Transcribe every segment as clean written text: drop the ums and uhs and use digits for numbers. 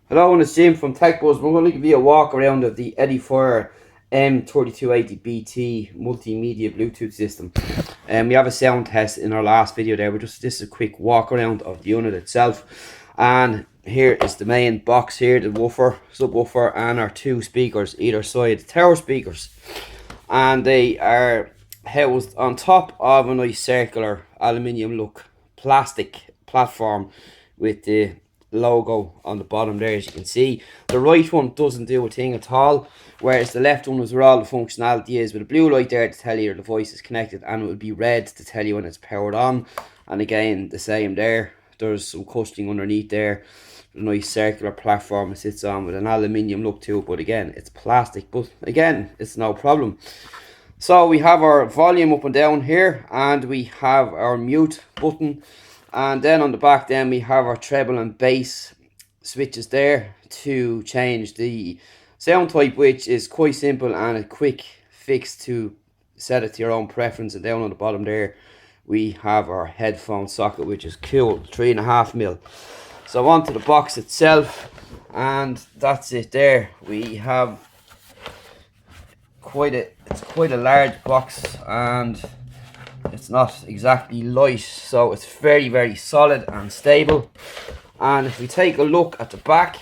Hello, and it's Jim from TechBuzz. We're going to give you a walk around of the Edifier MT3280BT multimedia Bluetooth system. We have a sound test in our last video there. This is a quick walk around of the unit itself. And here is the main box here, the woofer, subwoofer, and our two speakers either side, tower speakers. And they are housed on top of a nice circular aluminium look plastic platform with the logo on the bottom there. As you can see, the right one doesn't do a thing at all, whereas the left one is where all the functionality is, with a blue light there to tell you your device is connected, and it will be red to tell you when it's powered on. And again, the same there. There's some cushioning underneath there, a nice circular platform it sits on with an aluminium look to it, but again, it's plastic, but again, it's no problem. So we have our volume up and down here, and we have our mute button, and then on the back then we have our treble and bass switches there to change the sound type, which is quite simple and a quick fix to set it to your own preference. And down on the bottom there we have our headphone socket, which is cool, 3.5mm. So onto the box itself, and that's it there. We have it's quite a large box, and it's not exactly light, so it's very solid and stable. And if we take a look at the back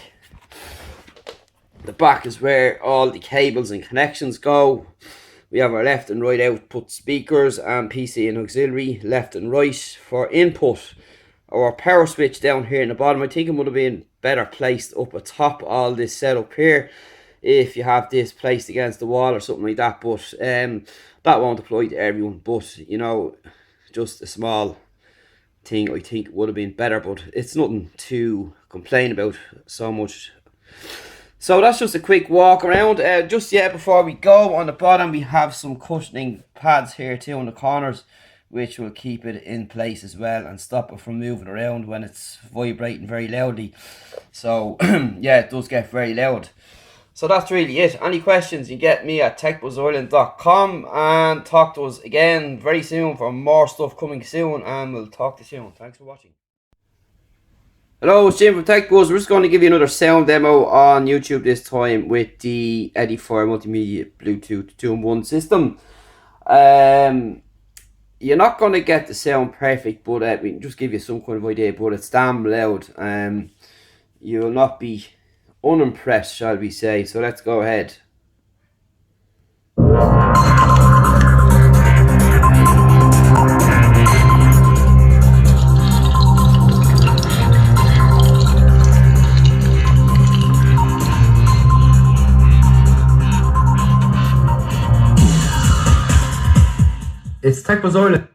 is where all the cables and connections go. We have our left and right output speakers and PC and auxiliary, left and right for input. Our power switch down here in the bottom, I think it would have been better placed up atop all this setup here if you have this placed against the wall or something like that, but that won't apply to everyone. But you know, just a small thing I think would have been better, but it's nothing to complain about so much. So that's just a quick walk around. Just yet before we go, on the bottom we have some cushioning pads here too in the corners, which will keep it in place as well and stop it from moving around when it's vibrating very loudly. So yeah, it does get very loud. So that's really it. Any questions, you get me at techbuzzireland.com, and talk to us again very soon for more stuff coming soon, and we'll talk to you soon. Thanks for watching. Hello, it's Jim from TechBuzz. We're just going to give you another sound demo on YouTube this time with the Edifier multimedia Bluetooth 2-in-1 system. You're not going to get the sound perfect, but we can just give you some kind of idea, but it's damn loud. You will not be unimpressed, shall we say. So let's go ahead. It's techbuzzireland.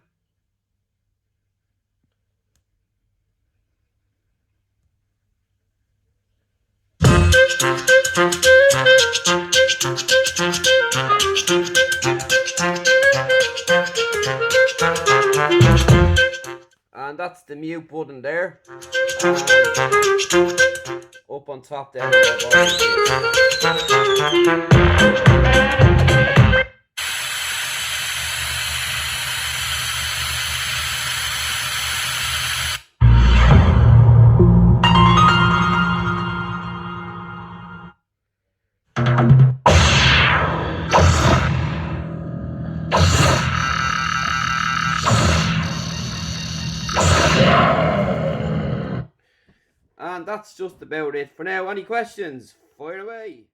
And that's the mute button there. Up on top there. And that's just about it for now. Any questions? Fire away.